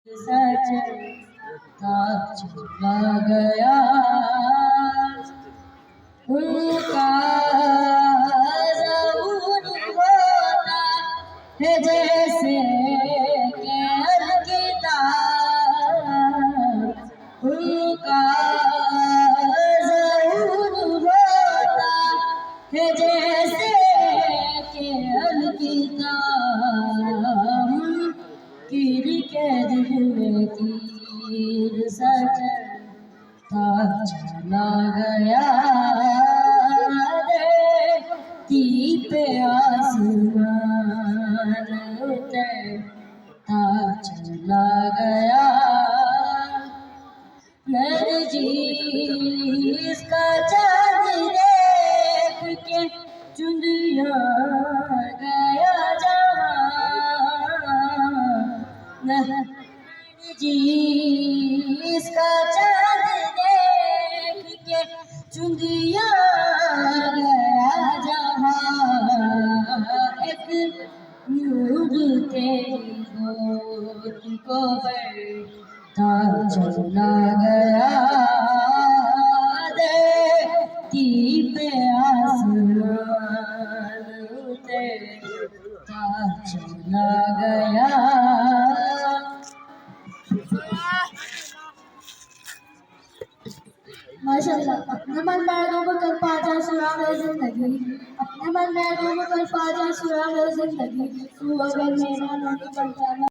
सच था चला गया उनका ज़रूर होता है जैसे कि अलविदा उनका ज़रूर होता है जैसे कि अलविदा कीर के दिल में तीर सच था चला गया ती पे आसमान उतरता चला गया नरजीस का चाँद देख के चुंदिया गया नरजीस का चाँद देख के चुंदिया गया जहाँ एक नूर तेरी गोद को बढ़ता चला गया देखती पे आसमान उतरता चला गया माशाल्लाह। अपने मन मैलों को कर पाजा सुराग जिंदगी अपने मन मैलों को कर पाजा सुराग जिंदगी तू अगर मेरा नहीं बनता